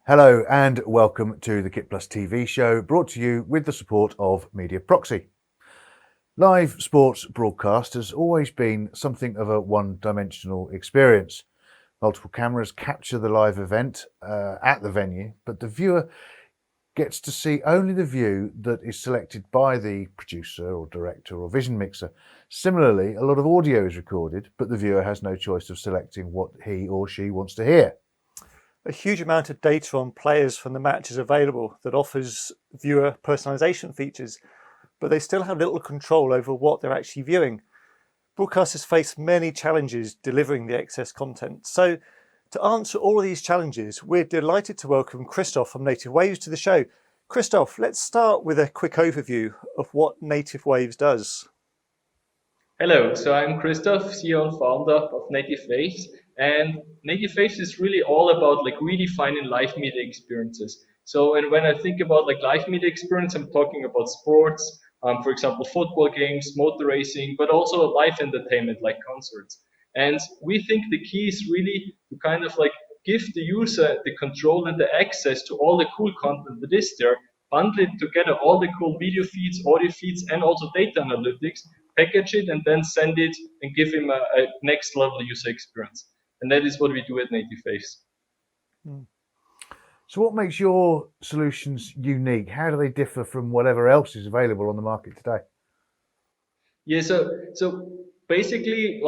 Hello and welcome to the KitPlus TV show, brought to you with the support of Media Proxy. Live sports broadcast has always been something of a one-dimensional experience. Multiple cameras capture the live event at the venue, but the viewer gets to see only the view that is selected by the producer or director or vision mixer. Similarly, a lot of audio is recorded, but the viewer has no choice of selecting what he or she wants to hear. A huge amount of data on players from the match is available that offers viewer personalisation features, but they still have little control over what they're actually viewing. Broadcasters face many challenges delivering the excess content. So to answer all of these challenges, we're delighted to welcome Christof from NativeWaves to the show. Christof, let's start with a quick overview of what NativeWaves does. Hello, so I'm Christof, CEO and founder of NativeWaves, and NativeWaves is really all about redefining live media experiences. So, and when I think about live media experience, I'm talking about sports, for example, football games, motor racing, but also live entertainment like concerts. And we think the key is really to kind of give the user the control and the access to all the cool content that is there, bundle it together, all the cool video feeds, audio feeds, and also data analytics, package it, and then send it and give him a next level user experience. And that is what we do at NativeWaves. So what makes your solutions unique? How do they differ from whatever else is available on the market today? Yeah, so basically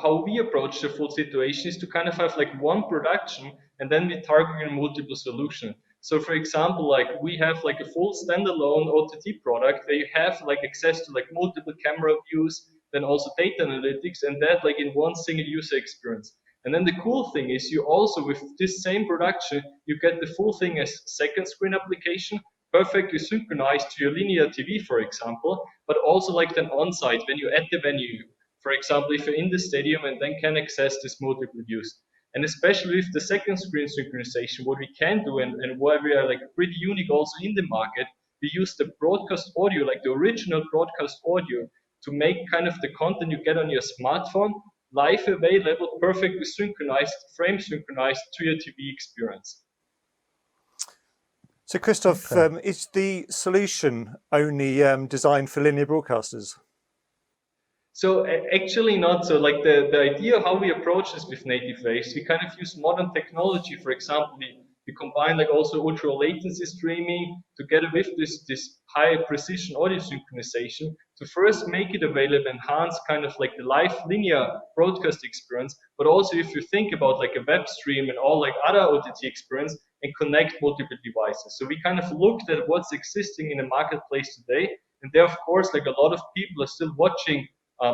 how we approach the full situation is to kind of have one production, and then we target multiple solutions. So for example, we have a full standalone OTT product where you have access to multiple camera views, then also data analytics, and that in one single user experience. And then the cool thing is you also, with this same production, you get the full thing as second screen application, perfectly synchronized to your linear TV, for example, but also then on-site when you're at the venue. For example, if you're in the stadium and then can access this multiple views. And especially with the second screen synchronization, what we can do and why we are pretty unique also in the market, we use the broadcast audio, the original broadcast audio, to make kind of the content you get on your smartphone live available, perfectly synchronized, frame synchronized to your TV experience. So Christof, is the solution only designed for linear broadcasters? So actually not. So the idea how we approach this with NativeWaves, we kind of use modern technology. For example, we combine also ultra latency streaming together with this high precision audio synchronization to first make it available, enhance kind of the live linear broadcast experience, but also if you think about a web stream and all other OTT experience and connect multiple devices. So we kind of looked at what's existing in the marketplace today, and there of course a lot of people are still watching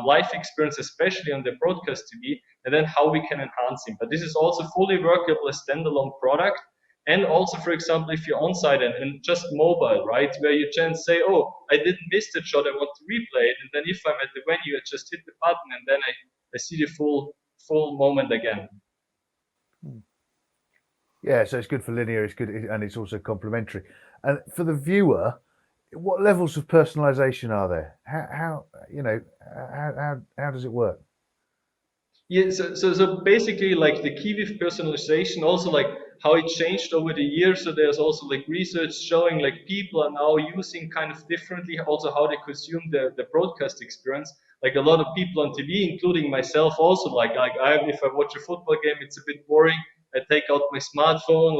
live experience, especially on the broadcast TV, and then how we can enhance it. But this is also fully workable as standalone product. And also, for example, if you're on site and just mobile, right, where you can say, oh, I didn't miss that shot, I want to replay it. And then if I'm at the venue, I just hit the button and then I see the full moment again. Yeah, so it's good for linear, it's good, and it's also complementary. And for the viewer, what levels of personalisation are there? How does it work? Yeah, so basically the key with personalization, also how it changed over the years. So there's also research showing people are now using kind of differently also how they consume the broadcast experience. A lot of people on TV, including myself also, if I watch a football game, it's a bit boring. I take out my smartphone,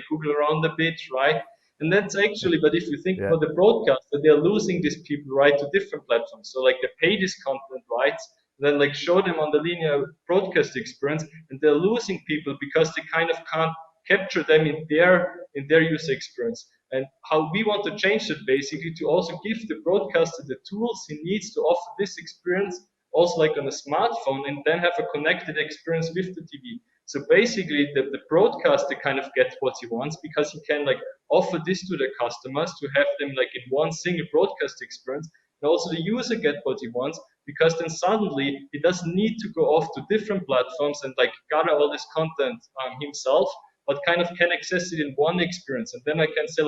Google around a bit, right? And that's actually, but if you think about the broadcast, they're losing these people right to different platforms. So they pay this content rights, then show them on the linear broadcast experience, and they're losing people because they kind of can't capture them in their user experience. And how we want to change that basically to also give the broadcaster the tools he needs to offer this experience also on a smartphone, and then have a connected experience with the TV. So basically the broadcaster kind of gets what he wants because he can offer this to the customers to have them in one single broadcast experience. And also the user get what he wants because then suddenly he doesn't need to go off to different platforms and gather all this content himself, but kind of can access it in one experience. And then I can say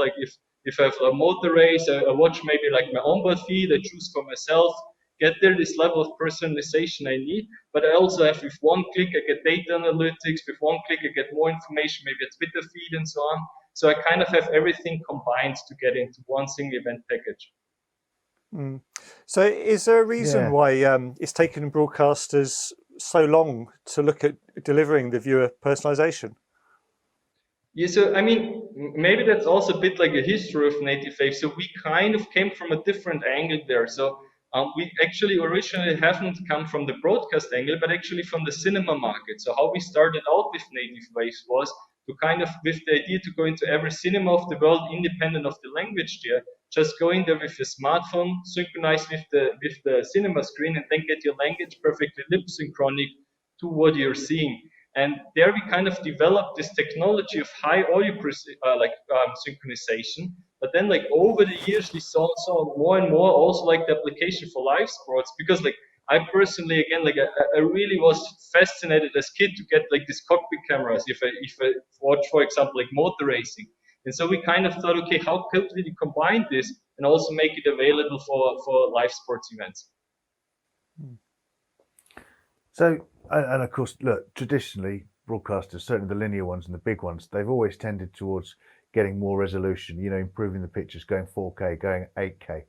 if I have a motor race, I watch maybe my onboard feed, I choose for myself, get there this level of personalization I need, but I also have with one click I get data analytics, with one click I get more information, maybe a Twitter feed and so on. So I kind of have everything combined to get into one single event package. So is there a reason Yeah. why it's taken broadcasters so long to look at delivering the viewer personalization? Yeah, so I mean, maybe that's also a bit like a history of NativeWaves. So we kind of came from a different angle there. So we actually originally haven't come from the broadcast angle, but actually from the cinema market. So how we started out with NativeWaves was to kind of, with the idea to go into every cinema of the world, independent of the language there, just go in there with your smartphone, synchronize with the cinema screen, and then get your language perfectly lip synchronic to what you're seeing. And there we kind of developed this technology of high audio synchronization. But then like over the years, we saw more and more also like the application for live sports, because like I personally, again, like I really was fascinated as kid to get like these cockpit cameras if I watch, for example, like motor racing. And so we kind of thought, okay, how could we combine this and also make it available for live sports events? So, and of course, look, traditionally, broadcasters, certainly the linear ones and the big ones, they've always tended towards getting more resolution, you know, improving the pictures, going 4K, going 8K.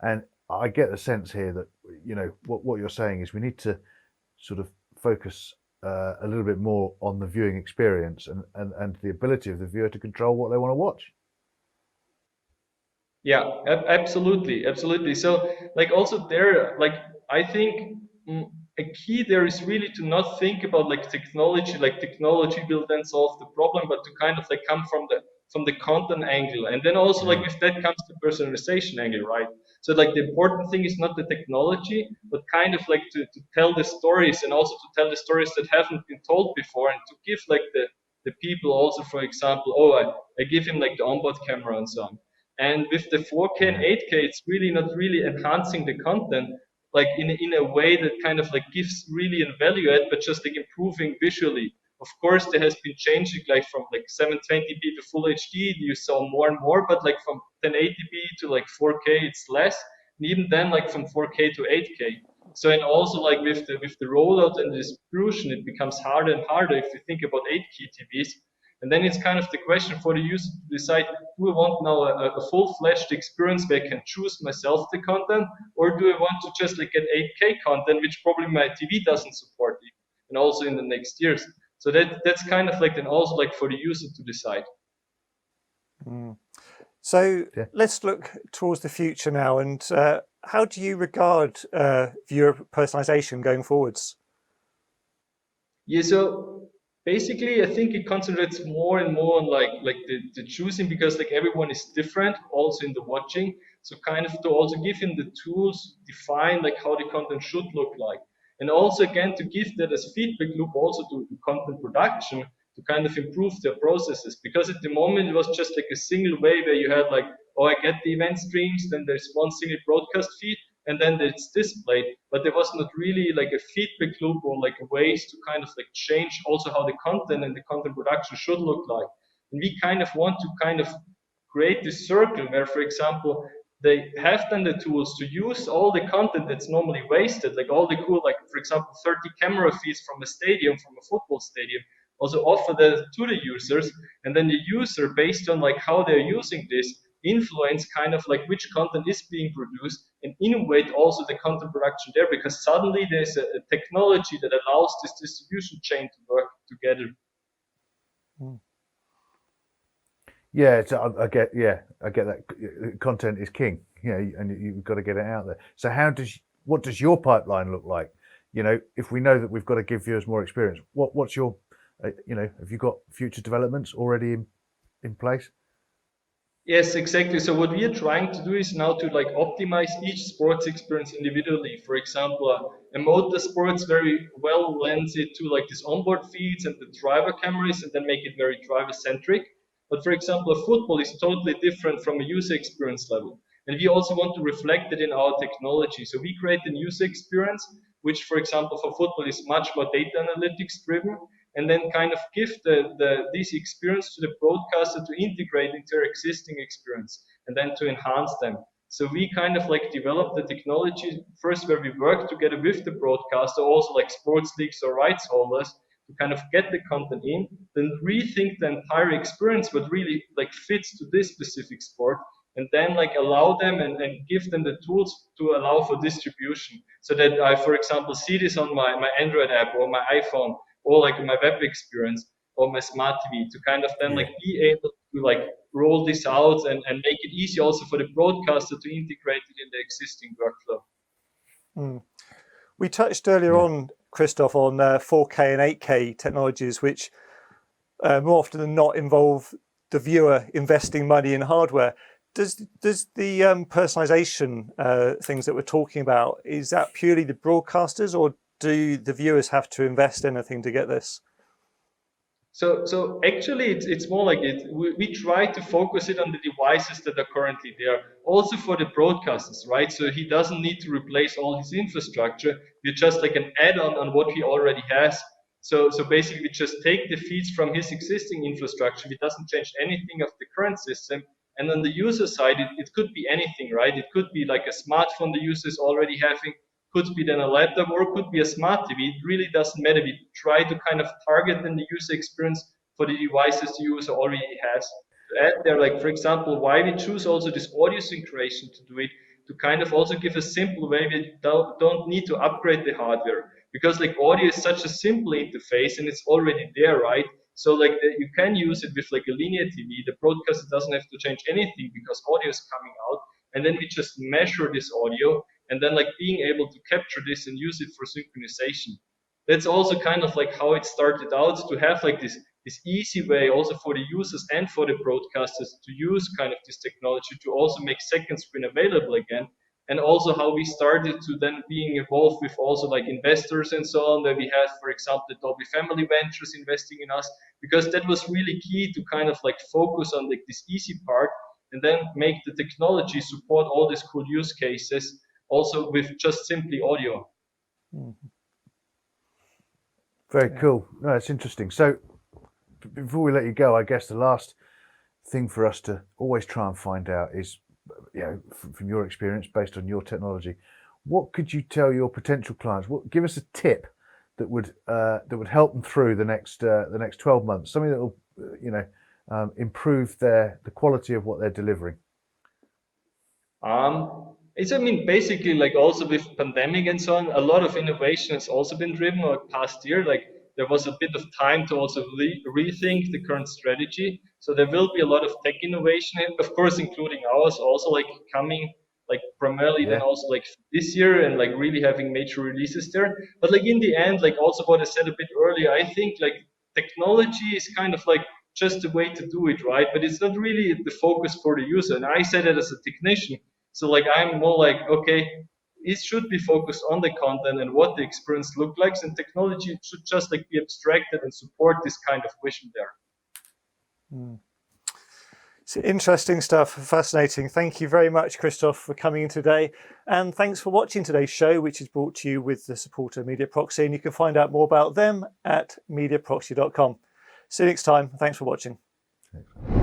And I get the sense here that, you know, what you're saying is we need to sort of focus a little bit more on the viewing experience and the ability of the viewer to control what they want to watch. Yeah, absolutely, absolutely. So, like, also there, like, I think a key there is really to not think about like technology will then solve the problem, but to kind of like come from the content angle, and then also like with that comes the personalization angle, right? So, like, the important thing is not the technology, but kind of like to tell the stories, and also to tell the stories that haven't been told before, and to give like the people also, for example, I give him like the onboard camera and so on. And with the 4K and 8K, it's really not really enhancing the content like in a way that kind of like gives really a value add, but just like improving visually. Of course, there has been changing like from like 720p to Full HD, you saw more and more, but like from 1080p to like 4K, it's less. And even then, like from 4K to 8K. So and also like with the rollout and the distribution, it becomes harder and harder if you think about 8K TVs. And then it's kind of the question for the user to decide, do I want now a full-fledged experience where I can choose myself the content, or do I want to just like get 8K content, which probably my TV doesn't support even, and also in the next years. So that's kind of like then also like for the user to decide. So Yeah. let's look towards the future now. And how do you regard viewer personalization going forwards? Yeah, so basically I think it concentrates more and more on like the choosing, because like everyone is different also in the watching. So kind of to also give him the tools, define like how the content should look like. And also again to give that as feedback loop also to content production to kind of improve their processes. Because at the moment it was just like a single way where you had like, oh, I get the event streams, then there's one single broadcast feed, and then it's displayed, but there was not really like a feedback loop or like ways to kind of like change also how the content and the content production should look like. And we kind of want to kind of create this circle where, for example, they have then the tools to use all the content that's normally wasted, like all the cool, like for example, 30 camera feeds from a stadium, from a football stadium, also offer that to the users, and then the user, based on like how they're using this, influence kind of like which content is being produced and innovate also the content production there, because suddenly there's a technology that allows this distribution chain to work together. Yeah, I get that content is king, you know, and you've got to get it out there. So what does your pipeline look like? You know, if we know that we've got to give viewers more experience, what's your, you know, have you got future developments already in place? Yes, exactly. So what we are trying to do is now to like optimize each sports experience individually. For example, a motorsports very well lends it to like this onboard feeds and the driver cameras, and then make it very driver centric. But for example, a football is totally different from a user experience level. And we also want to reflect it in our technology. So we create a user experience, which for example for football is much more data analytics driven, and then kind of give this experience to the broadcaster to integrate into their existing experience and then to enhance them. So we kind of like developed the technology first where we work together with the broadcaster, also like sports leagues or rights holders, to kind of get the content in, then rethink the entire experience, what really like fits to this specific sport, and then like allow them and give them the tools to allow for distribution. So that I, for example, see this on my Android app or my iPhone or like my web experience or my smart TV to kind of then like be able to like roll this out and make it easy also for the broadcaster to integrate it in the existing workflow. We touched earlier on, Christof, on 4K and 8K technologies, which more often than not involve the viewer investing money in hardware. Does the personalization things that we're talking about, is that purely the broadcasters, or do the viewers have to invest anything to get this? So actually, it's more like it. We try to focus it on the devices that are currently there, also for the broadcasters, right? So he doesn't need to replace all his infrastructure. We're just like an add-on on what he already has. So basically, we just take the feeds from his existing infrastructure. He doesn't change anything of the current system. And on the user side, it could be anything, right? It could be like a smartphone the user is already having, could be then a laptop, or could be a smart TV. It really doesn't matter. We try to kind of target then the user experience for the devices the user already has. To add there, like for example, why we choose also this audio synchronization to do it, to kind of also give a simple way we don't need to upgrade the hardware, because like audio is such a simple interface and it's already there, right? So like you can use it with like a linear TV. The broadcaster doesn't have to change anything because audio is coming out, and then we just measure this audio, and then like being able to capture this and use it for synchronization. That's also kind of like how it started out, to have like this easy way also for the users and for the broadcasters to use kind of this technology to also make second screen available again. And also how we started to then being involved with also like investors and so on, where we had, for example, the Dolby Family Ventures investing in us, because that was really key to kind of like focus on like this easy part and then make the technology support all these cool use cases also with just simply audio. Very cool. No, it's interesting. So before we let you go, I guess the last thing for us to always try and find out is, you know, from your experience, based on your technology, what could you tell your potential clients? Give us a tip that would help them through the next 12 months, something that will, improve the quality of what they're delivering. I mean, basically, like also with pandemic and so on, a lot of innovation has also been driven over the past year. Like there was a bit of time to also rethink the current strategy. So there will be a lot of tech innovation, and of course, including ours, also like coming like primarily then also like this year and like really having major releases there. But like in the end, like also what I said a bit earlier, I think like technology is kind of like just a way to do it, right? But it's not really the focus for the user. And I said it as a technician. So like I'm more like, okay, it should be focused on the content and what the experience looks like, and technology should just like be abstracted and support this kind of vision there. It's interesting stuff, fascinating. Thank you very much, Christof, for coming in today. And thanks for watching today's show, which is brought to you with the support of Media Proxy. And you can find out more about them at mediaproxy.com. See you next time. Thanks for watching. Thanks.